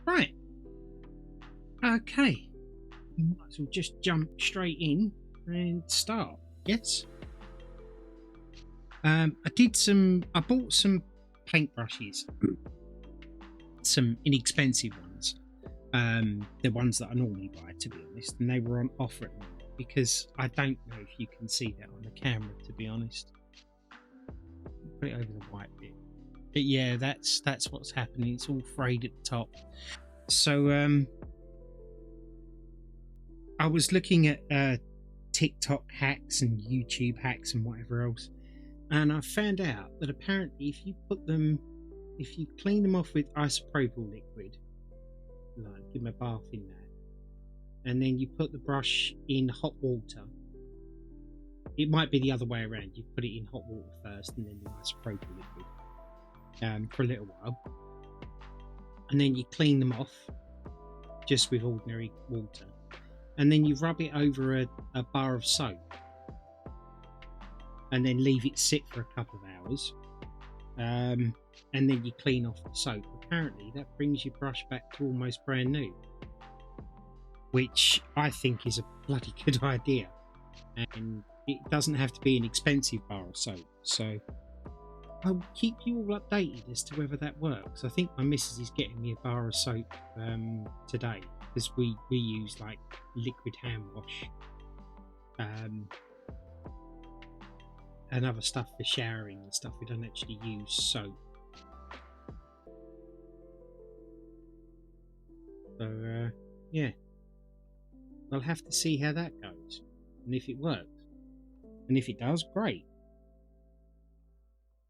Right. Okay. Might as well just jump straight in and start. Yes. I bought some paintbrushes, some inexpensive ones. The ones that I normally buy, to be honest, and they were on offer at the moment because I don't know if you can see that on the camera, to be honest. Put it over the white bit. But yeah, that's what's happening. It's all frayed at the top. So I was looking at TikTok hacks and YouTube hacks and whatever else, and I found out that apparently if you clean them off with isopropyl liquid, like give them a bath in that, and then you put the brush in hot water. It might be the other way around. You put it in hot water first and then the isopropyl liquid for a little while, and then you clean them off just with ordinary water, and then you rub it over a bar of soap and then leave it sit for a couple of hours, and then you clean off the soap. Apparently that brings your brush back to almost brand new, which I think is a bloody good idea, and it doesn't have to be an expensive bar of soap. So I'll keep you all updated as to whether that works. I think my missus is getting me a bar of soap today, because we use like liquid hand wash and other stuff for showering and stuff. We don't actually use soap. So yeah, I'll have to see how that goes and if it works. And if it does, great.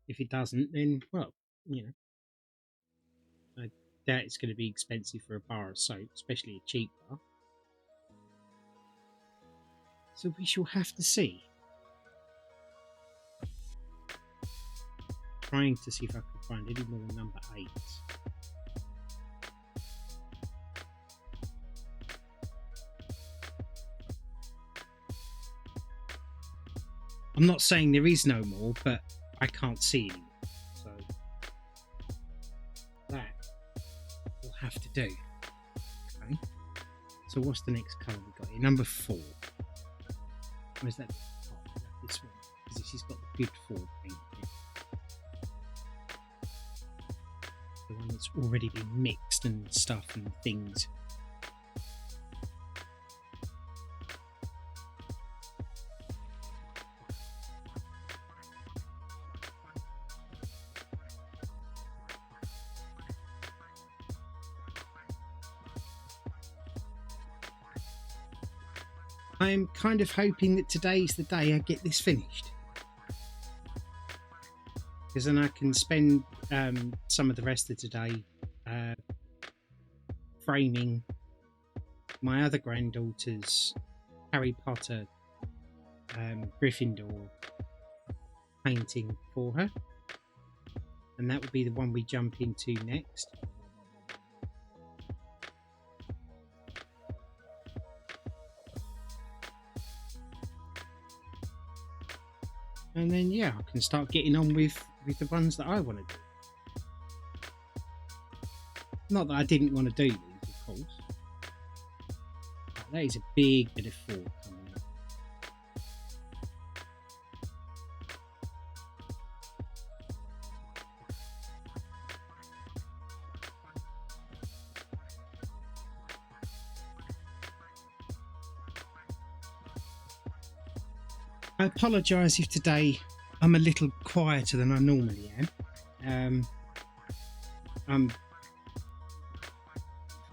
If it doesn't, then, well, you know, I doubt it's going to be expensive for a bar of soap, especially a cheap bar. So we shall have to see. Trying to see if I can find any more number 8s. I'm not saying there is no more, but I can't see anymore. So that will have to do. Okay. So what's the next colour we got here? Number 4. Where's that? Oh, this one. Because this has got the good 4 paint here. The one that's already been mixed and stuff and things. I'm kind of hoping that today's the day I get this finished, because then I can spend some of the rest of today framing my other granddaughter's Harry Potter Gryffindor painting for her, and that would be the one we jump into next. And then, yeah, I can start getting on with the ones that I want to do. Not that I didn't want to do these, of course. But that is a big bit of 4 coming up. I apologise if today I'm a little quieter than I normally am. I'm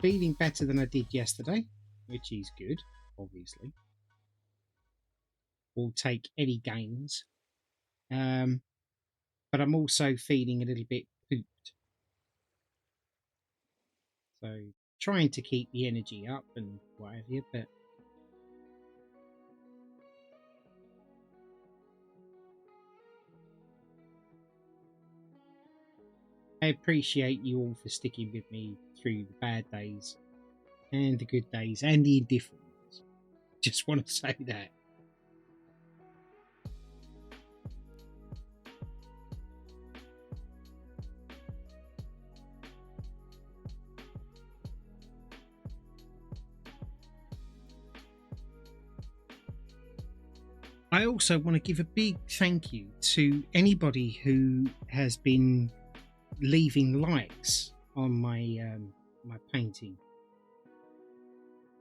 feeling better than I did yesterday, which is good, obviously. We'll take any gains. But I'm also feeling a little bit pooped. So trying to keep the energy up and what have you, but I appreciate you all for sticking with me through the bad days and the good days and the indifferent ones. Just want to say that. I also want to give a big thank you to anybody who has been leaving likes on my painting.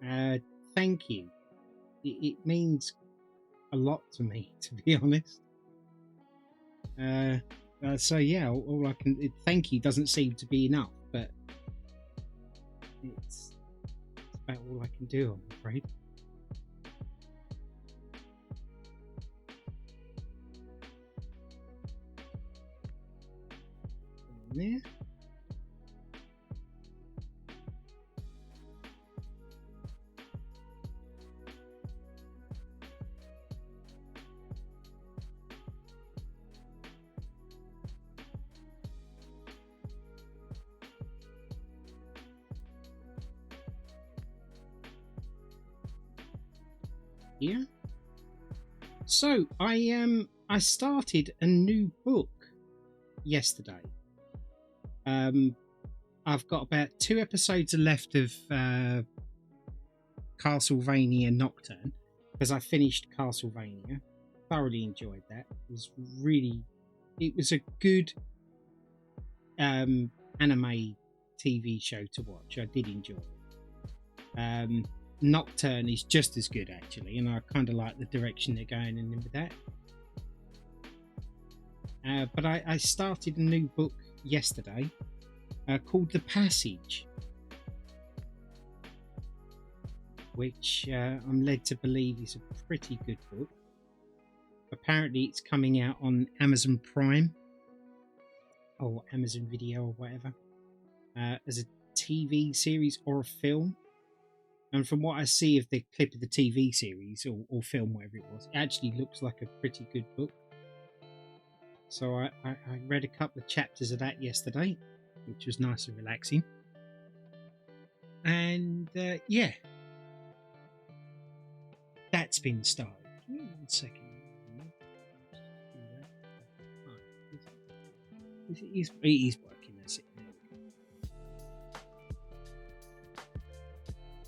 Thank you. It means a lot to me, to be honest. So yeah, all I can thank you doesn't seem to be enough, but it's about all I can do, I'm afraid. There. Yeah. So I started a new book yesterday. I've got about 2 episodes left of Castlevania Nocturne because I finished Castlevania. Thoroughly enjoyed that. It was a good anime TV show to watch. I did enjoy it. Nocturne is just as good actually, and I kind of like the direction they're going in with that. But I started a new book yesterday called The Passage, which I'm led to believe is a pretty good book. Apparently it's coming out on Amazon Prime or Amazon Video or whatever as a TV series or a film. And from what I see of the clip of the TV series or film, whatever it was, it actually looks like a pretty good book. So I read a couple of chapters of that yesterday, which was nice and relaxing. And yeah, that's been started. Give me 1 second. It is working, that's it.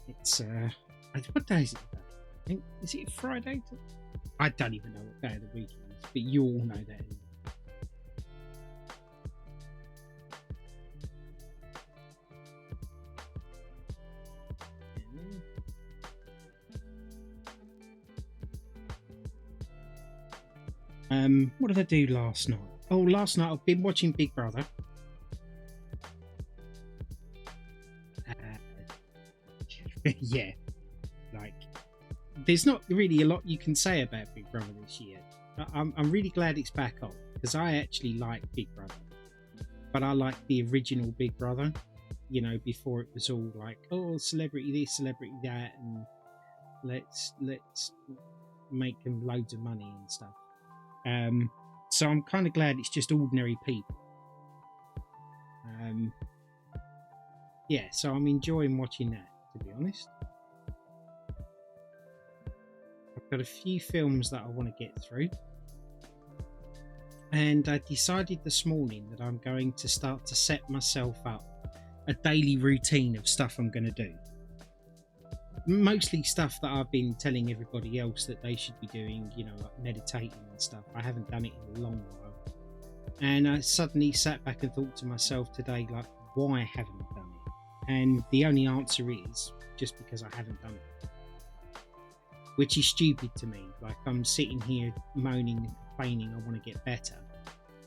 It's what day is it? I think, is it Friday? I don't even know what day of the week it is, but you all know that. What did I do last night? Oh, last night I've been watching Big Brother. Yeah, like there's not really a lot you can say about Big Brother this year. I'm really glad it's back on because I actually like Big Brother, but I like the original Big Brother. You know, before it was all like, oh, celebrity this, celebrity that, and let's make them loads of money and stuff. So I'm kind of glad it's just ordinary people. Yeah, so I'm enjoying watching that, to be honest. I've got a few films that I want to get through. And I decided this morning that I'm going to start to set myself up a daily routine of stuff I'm going to do. Mostly stuff that I've been telling everybody else that they should be doing, you know, like meditating and stuff. I haven't done it in a long while. And I suddenly sat back and thought to myself today, like, why haven't I done it? And the only answer is just because I haven't done it. Which is stupid to me. Like, I'm sitting here moaning and complaining I want to get better.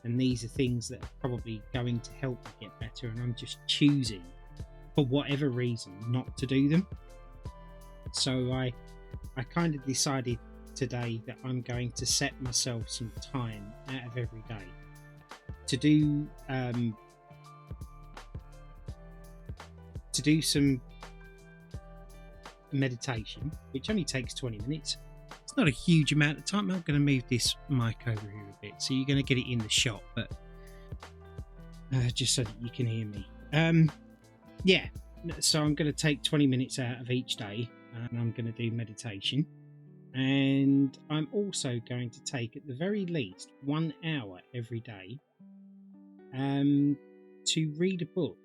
And these are things that are probably going to help me get better. And I'm just choosing, for whatever reason, not to do them. So I kind of decided today that I'm going to set myself some time out of every day to do some meditation, which only takes 20 minutes. It's not a huge amount of time. I'm going to move this mic over here a bit, so you're going to get it in the shot, but just so that you can hear me. Yeah, so I'm going to take 20 minutes out of each day, and I'm going to do meditation. And I'm also going to take, at the very least, 1 hour every day to read a book.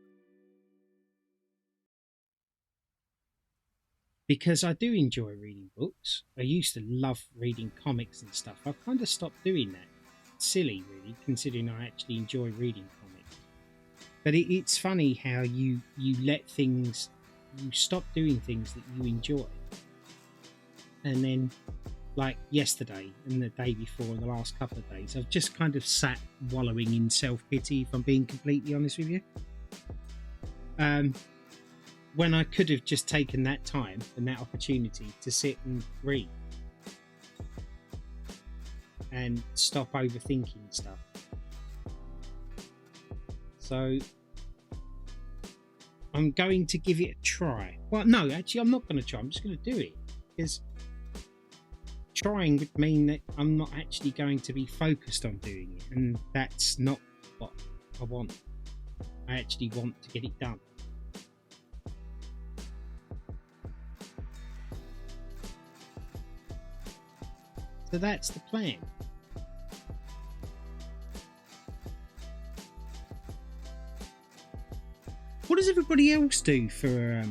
because I do enjoy reading books. I used to love reading comics and stuff. I've kind of stopped doing that. It's silly, really, considering I actually enjoy reading comics. But it's funny how you let things, you stop doing things that you enjoy, and then like yesterday and the day before and the last couple of days, I've just kind of sat wallowing in self-pity, if I'm being completely honest with you. When I could have just taken that time and that opportunity to sit and read and stop overthinking stuff. So I'm going to give it a try. Well, no, actually, I'm not going to try. I'm just going to do it, because trying would mean that I'm not actually going to be focused on doing it, and that's not what I want. I actually want to get it done. So that's the plan. What does everybody else do for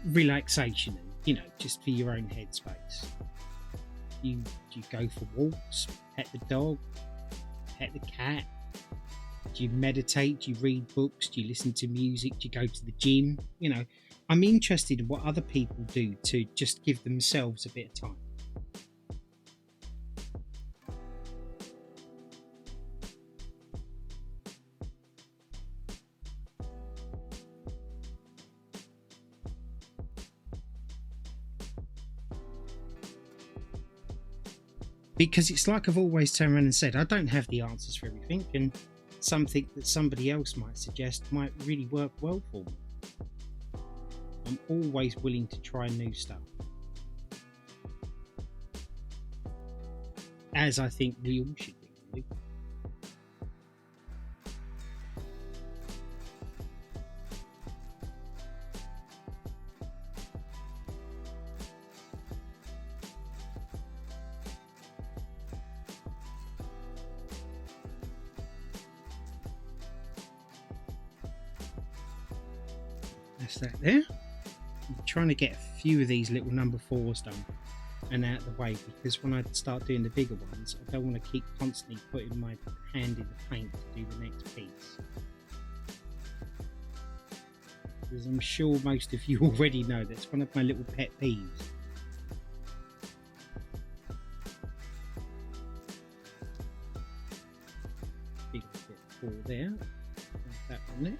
relaxation and, just for your own headspace? Do you go for walks, pet the dog, pet the cat? Do you meditate? Do you read books? Do you listen to music? Do you go to the gym? I'm interested in what other people do to just give themselves a bit of time. Because it's like I've always turned around and said, I don't have the answers for everything, and something that somebody else might suggest might really work well for me. I'm always willing to try new stuff, as I think we all should be, really. That's that there. I'm trying to get a few of these little number 4s done and out of the way, because when I start doing the bigger ones, I don't want to keep constantly putting my hand in the paint to do the next piece. As I'm sure most of you already know, that's one of my little pet peeves. Big bit 4 there. That one there.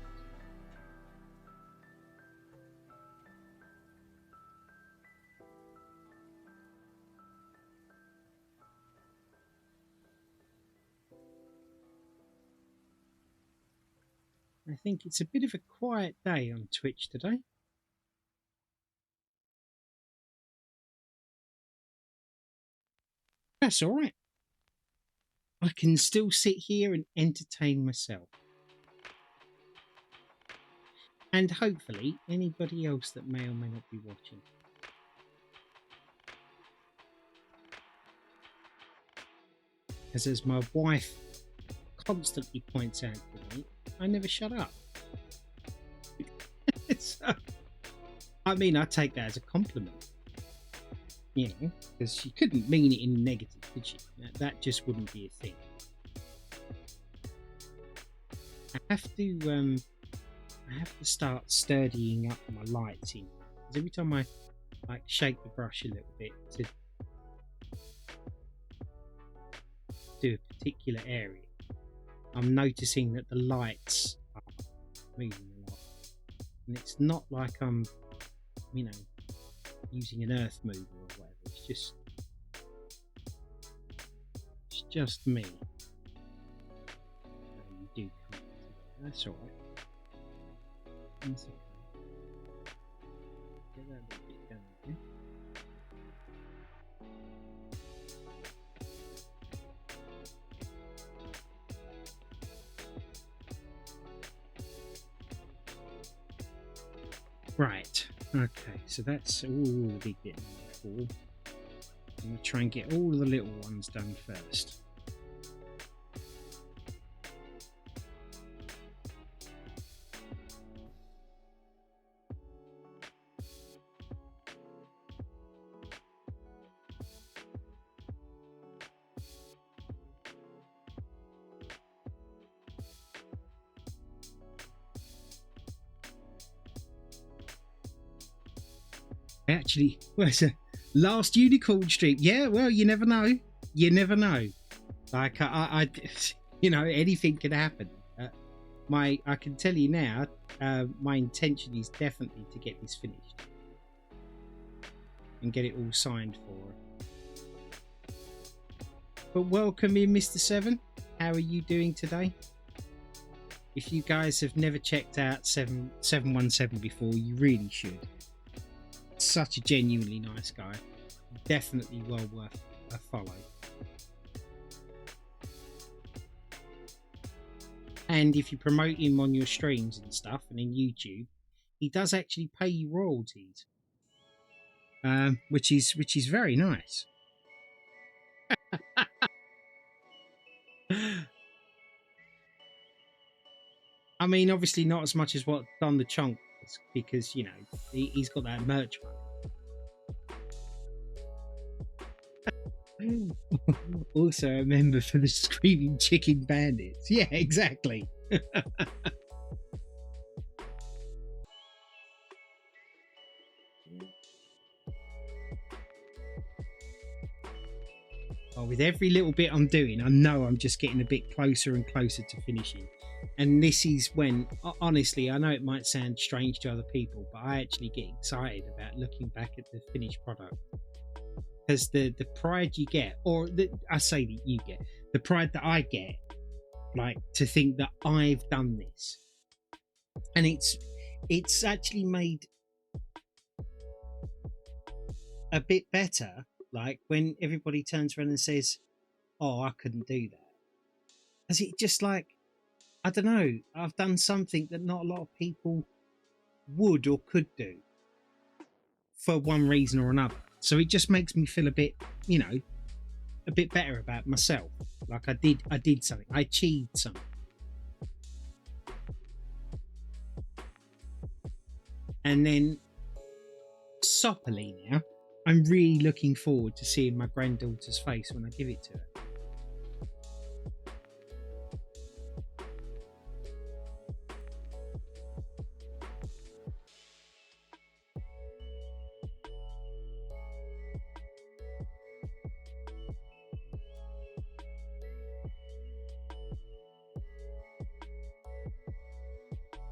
I think it's a bit of a quiet day on Twitch today. That's all right. I can still sit here and entertain myself. And hopefully anybody else that may or may not be watching. As my wife constantly points out to me, I never shut up. So, I mean, I take that as a compliment. Because she couldn't mean it in negative, could she? That just wouldn't be a thing. I have to start sturdying up my lighting. Because every time I shake the brush a little bit to do a particular area, I'm noticing that the lights are moving a lot. And it's not like I'm, using an earth mover or whatever. It's just me. You do come together. That's all right. That's okay. Get that little bit down there. Right, okay, so that's all the big bit number 4. I'm going to try and get all the little ones done first. Actually, where's a last unicorn stream? Yeah, well, you never know. You never know. Like you know, anything can happen. I can tell you now. My intention is definitely to get this finished and get it all signed for. But welcome in, Mr. Seven. How are you doing today? If you guys have never checked out 717 before, you really should. Such a genuinely nice guy. Definitely well worth a follow. And if you promote him on your streams and stuff and in YouTube, he does actually pay you royalties, which is very nice. I mean, obviously not as much as what Don the Chonk does, because, you know, he's got that merch money. Also a member for the Screaming Chicken Bandits. Yeah, exactly. Oh, with every little bit I'm doing, I know I'm just getting a bit closer and closer to finishing. And this is when, honestly, I know it might sound strange to other people, but I actually get excited about looking back at the finished product. Because the pride you get, or I say that you get, the pride that I get, like to think that I've done this. And it's actually made a bit better, like when everybody turns around and says, oh, I couldn't do that. Because it just like, I don't know, I've done something that not a lot of people would or could do for one reason or another. So it just makes me feel a bit, you know, a bit better about myself. Like I did something. I achieved something. And then soppily now, I'm really looking forward to seeing my granddaughter's face when I give it to her.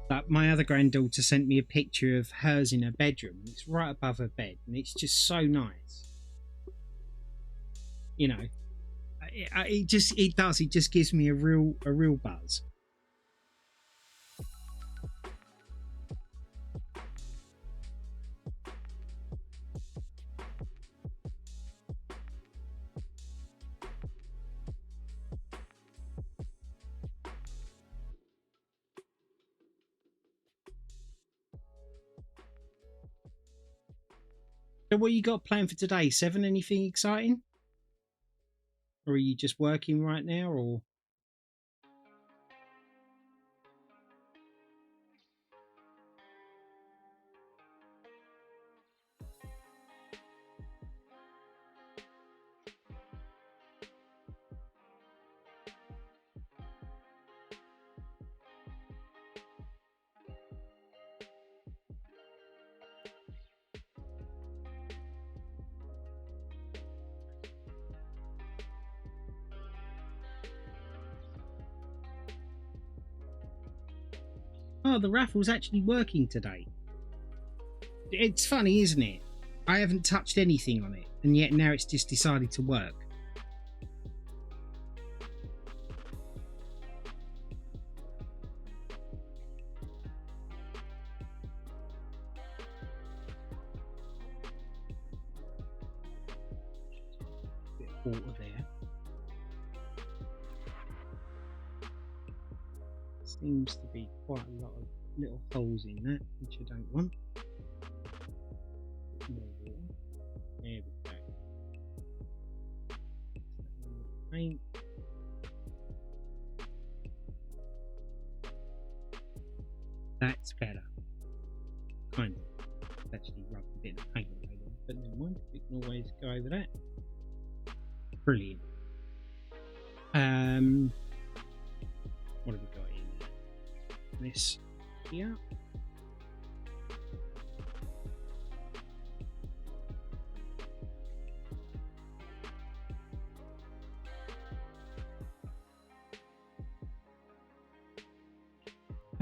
But my other granddaughter sent me a picture of hers in her bedroom, and it's right above her bed, and it's just so nice. You know, it just gives me a real buzz. So what you got planned for today, Seven? Anything exciting? Or are you just working right now, or? Oh, the raffle's actually working today. It's funny, isn't it? I haven't touched anything on it, and yet now it's just decided to work. Bit of water there. Seems to be quite a lot of little holes in that, which I don't want. Bit more water. There we go. Paint. That's better. Kind of. Actually rub a bit of paint on it, but never mind. We can always go over that. Brilliant. What have we got in there? This here.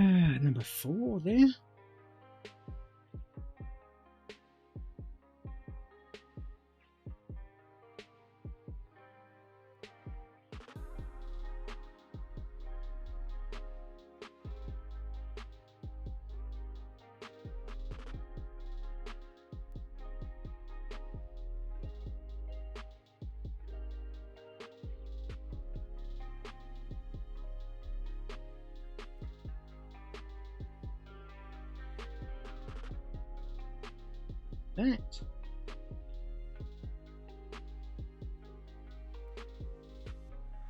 Number 4 there. That.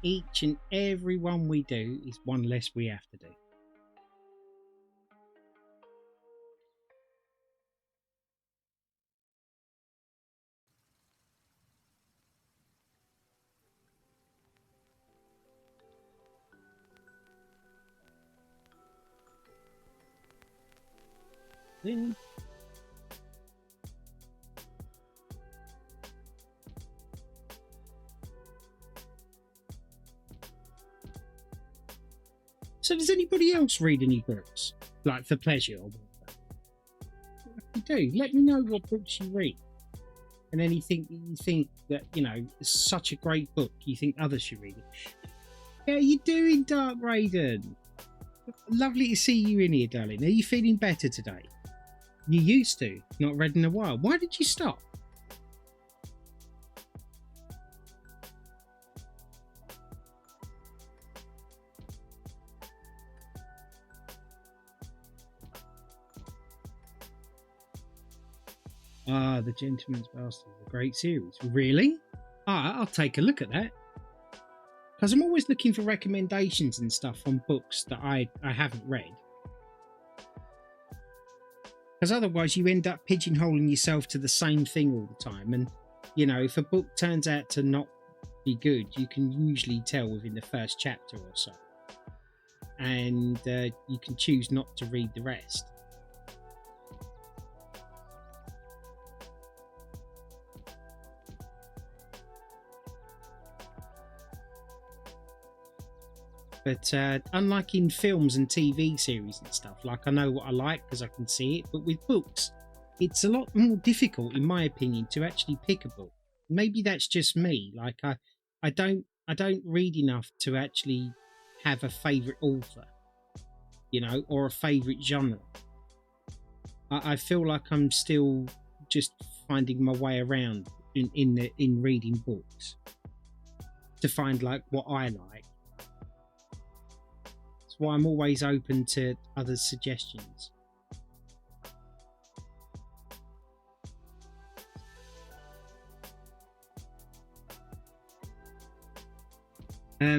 Each and every one we do is one less we have to do. Then so does anybody else read any books? Like for pleasure or whatever? If you do, let me know what books you read. And anything that you think that, you know, is such a great book, you think others should read it. How are you doing, Dark Raiden? Lovely to see you in here, darling. Are you feeling better today? You used to. Not read in a while. Why did you stop? Ah, The Gentleman's Bastard, a great series. Really? Ah, I'll take a look at that. Because I'm always looking for recommendations and stuff on books that I haven't read. Because otherwise you end up pigeonholing yourself to the same thing all the time. And, you know, if a book turns out to not be good, you can usually tell within the first chapter or so. And you can choose not to read the rest. But unlike in films and TV series and stuff, like I know what I like because I can see it, but with books, it's a lot more difficult, in my opinion, to actually pick a book. Maybe that's just me. Like I don't read enough to actually have a favourite author, you know, or a favourite genre. I feel like I'm still just finding my way around in reading books to find like what I like. Why I'm always open to others' suggestions. Yeah,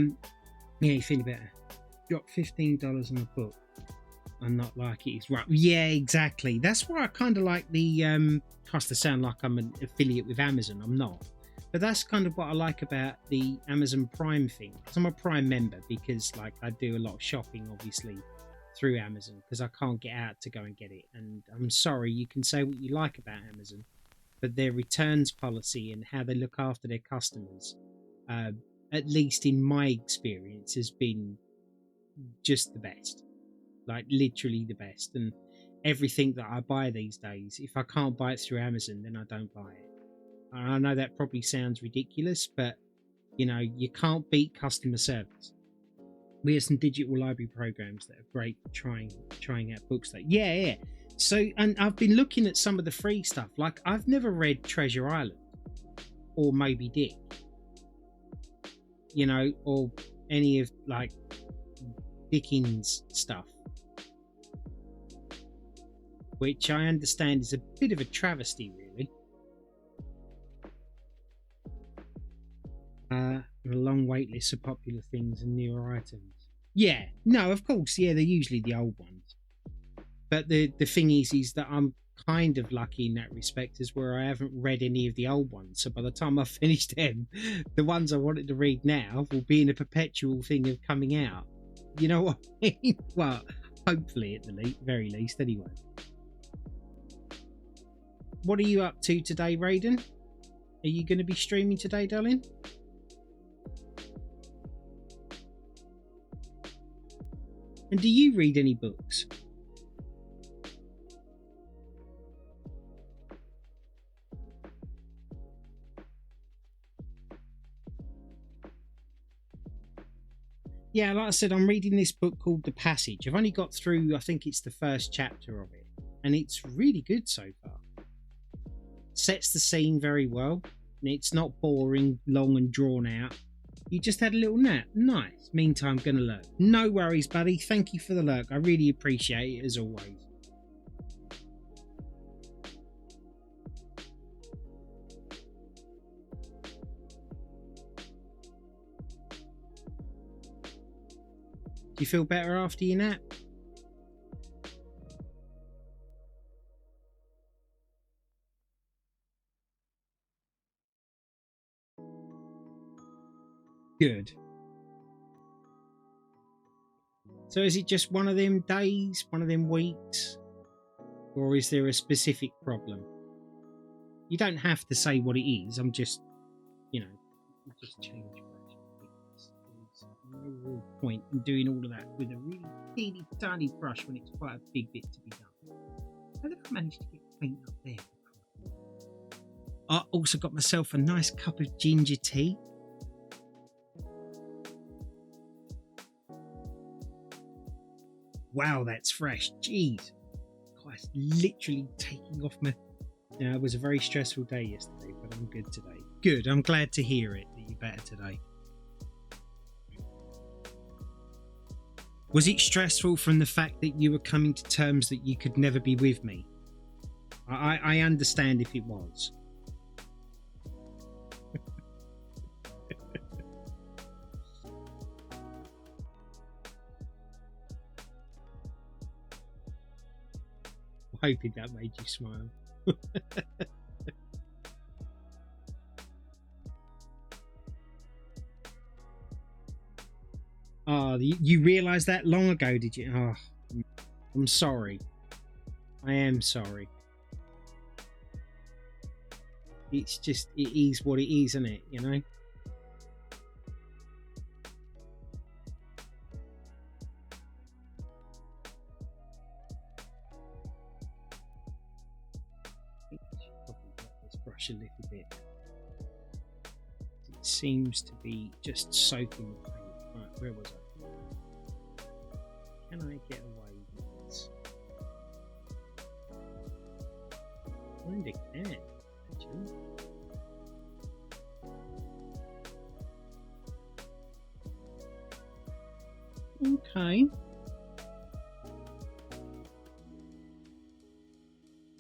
you feeling better? Drop $15 on a book and not like it is right. Yeah, exactly. That's why I kind of like the tries to sound like I'm an affiliate with Amazon. I'm not. But that's kind of what I like about the Amazon Prime thing. Because I'm a Prime member because like I do a lot of shopping, obviously, through Amazon because I can't get out to go and get it. And I'm sorry, you can say what you like about Amazon, but their returns policy and how they look after their customers, at least in my experience, has been just the best. Like literally the best. And everything that I buy these days, if I can't buy it through Amazon, then I don't buy it. I know that probably sounds ridiculous, but you know, you can't beat customer service. We have some digital library programs that are great for trying out books. Like yeah. So, and I've been looking at some of the free stuff. Like I've never read Treasure Island or Moby Dick, you know, or any of like Dickens stuff, which I understand is a bit of a travesty, really. A long wait list of popular things and newer items. Yeah, no, of course, yeah, they're usually the old ones. But the thing is that I'm kind of lucky in that respect, is where I haven't read any of the old ones. So by the time I've finished them, the ones I wanted to read now will be in a perpetual thing of coming out. You know what I mean? Well, hopefully at the very least, anyway. What are you up to today, Raiden? Are you going to be streaming today, darling? And do you read any books? Yeah, like I said, I'm reading this book called The Passage. I've only got through, I think it's the first chapter of it, and it's really good so far. Sets the scene very well, and it's not boring, long and drawn out. You just had a little nap. Nice. Meantime, gonna lurk. No worries, buddy. Thank you for the lurk. I really appreciate it, as always. Do you feel better after your nap? Good. So is it just one of them days, one of them weeks? Or is there a specific problem? You don't have to say what it is. I'm just, just change brush. There's no real point in doing all of that with a really teeny tiny brush when it's quite a big bit to be done. How did I manage to get paint up there? I also got myself a nice cup of ginger tea. Wow, that's fresh. Jeez. God, it's literally taking off my... Yeah, it was a very stressful day yesterday, but I'm good today. Good, I'm glad to hear it, that you're better today. Was it stressful from the fact that you were coming to terms that you could never be with me? I understand if it was. I'm hoping that made you smile. Oh, you realised that long ago, did you? Oh, I'm sorry. I am sorry. It's just, it is what it is, isn't it? You know? I think I should probably get this brush a little bit. It seems to be just soaking the paint. Right, where was I? Can I get away with this? Kind of can, actually. Okay.